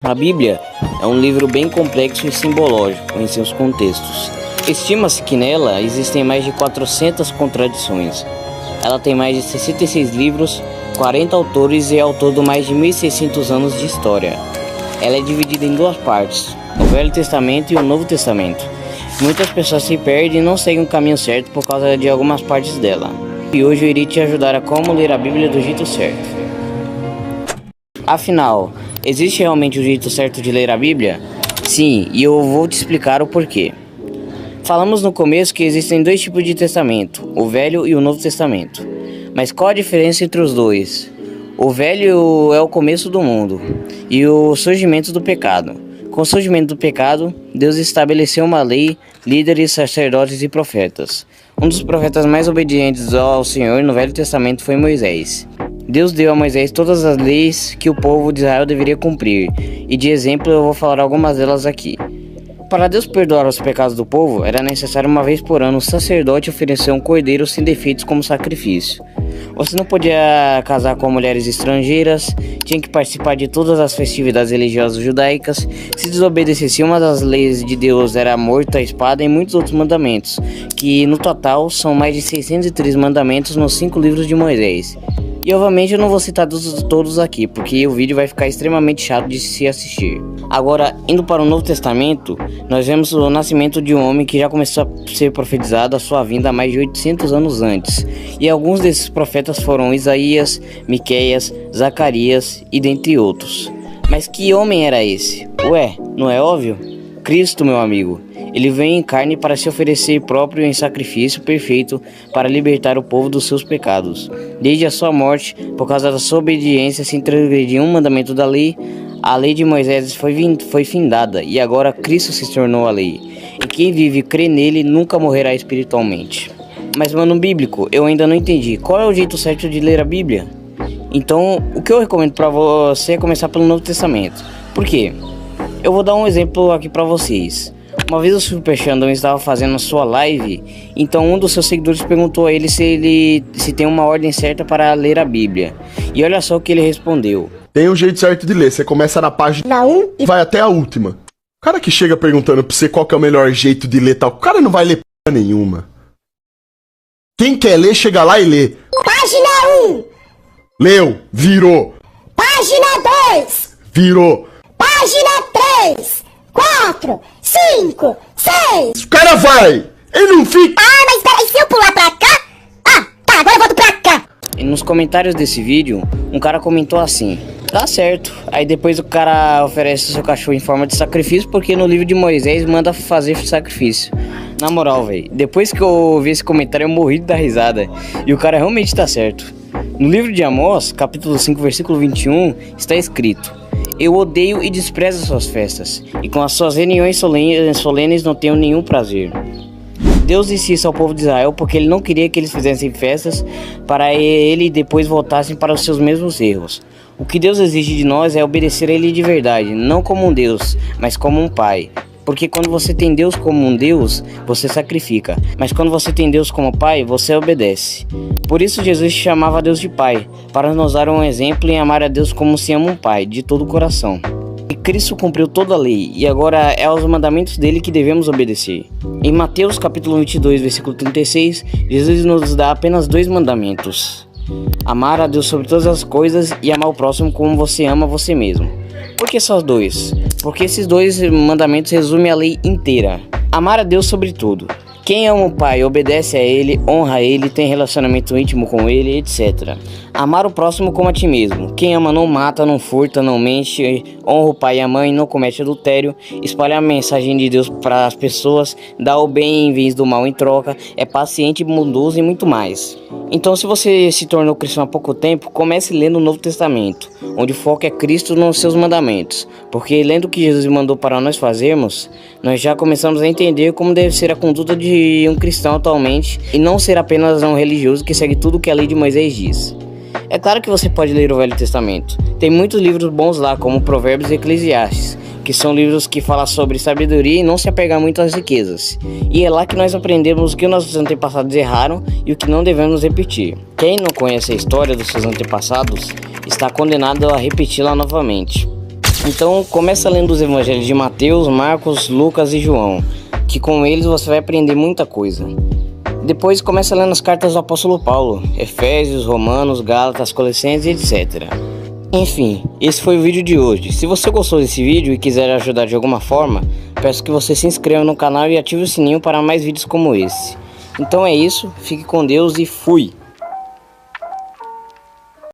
A Bíblia é um livro bem complexo e simbológico em seus contextos. Estima-se que nela existem mais de 400 contradições. Ela tem mais de 66 livros, 40 autores e é autor de mais de 1.600 anos de história. Ela é dividida em duas partes, o Velho Testamento e o Novo Testamento. Muitas pessoas se perdem e não seguem o caminho certo por causa de algumas partes dela. E hoje eu irei te ajudar a como ler a Bíblia do jeito certo. Afinal, existe realmente o jeito certo de ler a Bíblia? Sim, e eu vou te explicar o porquê. Falamos no começo que existem dois tipos de testamento, o Velho e o Novo Testamento. Mas qual a diferença entre os dois? O Velho é o começo do mundo e o surgimento do pecado. Com o surgimento do pecado, Deus estabeleceu uma lei, líderes, sacerdotes e profetas. Um dos profetas mais obedientes ao Senhor no Velho Testamento foi Moisés. Deus deu a Moisés todas as leis que o povo de Israel deveria cumprir, e de exemplo eu vou falar algumas delas aqui. Para Deus perdoar os pecados do povo, era necessário uma vez por ano o sacerdote oferecer um cordeiro sem defeitos como sacrifício. Você não podia casar com mulheres estrangeiras, tinha que participar de todas as festividades religiosas judaicas, se desobedecesse uma das leis de Deus era morto à espada e muitos outros mandamentos, que no total são mais de 603 mandamentos nos 5 livros de Moisés. E obviamente eu não vou citar todos aqui, porque o vídeo vai ficar extremamente chato de se assistir. Agora, indo para o Novo Testamento, nós vemos o nascimento de um homem que já começou a ser profetizado a sua vinda há mais de 800 anos antes. E alguns desses profetas foram Isaías, Miqueias, Zacarias e dentre outros. Mas que homem era esse? Ué, não é óbvio? Cristo, meu amigo. Ele veio em carne para se oferecer próprio em sacrifício perfeito para libertar o povo dos seus pecados. Desde a sua morte, por causa da sua obediência, sem transgredir um mandamento da lei, a lei de Moisés foi findada e agora Cristo se tornou a lei. E quem vive e crê nele nunca morrerá espiritualmente. Mas, mano bíblico, eu ainda não entendi. Qual é o jeito certo de ler a Bíblia? Então, o que eu recomendo para você é começar pelo Novo Testamento. Por quê? Eu vou dar um exemplo aqui para vocês. Uma vez o Super Xandão estava fazendo a sua live, então um dos seus seguidores perguntou a ele se tem uma ordem certa para ler a Bíblia. E olha só o que ele respondeu. Tem um jeito certo de ler, você começa na página 1 e vai até a última. O cara que chega perguntando pra você qual que é o melhor jeito de ler tal, o cara não vai ler p*** nenhuma. Quem quer ler, chega lá e lê. Página 1. Leu, virou. Página 2. Virou. Página 3. 4, 5, 6. O cara vai, ele não fica. Ah, mas peraí, se eu pular pra cá? Ah, tá, agora eu volto pra cá. E nos comentários desse vídeo, um cara comentou assim: tá certo. Aí depois o cara oferece o seu cachorro em forma de sacrifício, porque no livro de Moisés manda fazer sacrifício. Na moral, velho, depois que eu vi esse comentário eu morri de dar risada. E o cara realmente tá certo. No livro de Amós, capítulo 5, versículo 21, está escrito: eu odeio e desprezo suas festas, e com as suas reuniões solenes não tenho nenhum prazer. Deus disse isso ao povo de Israel porque ele não queria que eles fizessem festas para ele depois voltassem para os seus mesmos erros. O que Deus exige de nós é obedecer a ele de verdade, não como um Deus, mas como um pai. Porque quando você tem Deus como um Deus, você sacrifica. Mas quando você tem Deus como pai, você obedece. Por isso Jesus chamava Deus de Pai, para nos dar um exemplo em amar a Deus como se ama um pai, de todo o coração. E Cristo cumpriu toda a lei, e agora é aos mandamentos dele que devemos obedecer. Em Mateus capítulo 22, versículo 36, Jesus nos dá apenas 2 mandamentos: amar a Deus sobre todas as coisas e amar o próximo como você ama você mesmo. Por que só 2? Porque esses 2 mandamentos resumem a lei inteira. Amar a Deus sobre tudo. Quem ama o pai, obedece a ele, honra ele, tem relacionamento íntimo com ele, etc. Amar o próximo como a ti mesmo. Quem ama não mata, não furta, não mente, honra o pai e a mãe, não comete adultério, espalha a mensagem de Deus para as pessoas, dá o bem em vez do mal em troca, é paciente, bondoso e muito mais. Então, se você se tornou cristão há pouco tempo, comece lendo o Novo Testamento, onde o foco é Cristo nos seus mandamentos. Porque lendo o que Jesus mandou para nós fazermos, nós já começamos a entender como deve ser a conduta de um cristão atualmente e não ser apenas um religioso que segue tudo o que a lei de Moisés diz. É claro que você pode ler o Velho Testamento. Tem muitos livros bons lá, como Provérbios e Eclesiastes, que são livros que falam sobre sabedoria e não se apegar muito às riquezas. E é lá que nós aprendemos o que nossos antepassados erraram e o que não devemos repetir. Quem não conhece a história dos seus antepassados está condenado a repeti-la novamente. Então começa lendo os evangelhos de Mateus, Marcos, Lucas e João, que com eles você vai aprender muita coisa. Depois começa lendo as cartas do apóstolo Paulo, Efésios, Romanos, Gálatas, Colossenses, etc. Enfim, esse foi o vídeo de hoje. Se você gostou desse vídeo e quiser ajudar de alguma forma, peço que você se inscreva no canal e ative o sininho para mais vídeos como esse. Então é isso, fique com Deus e fui!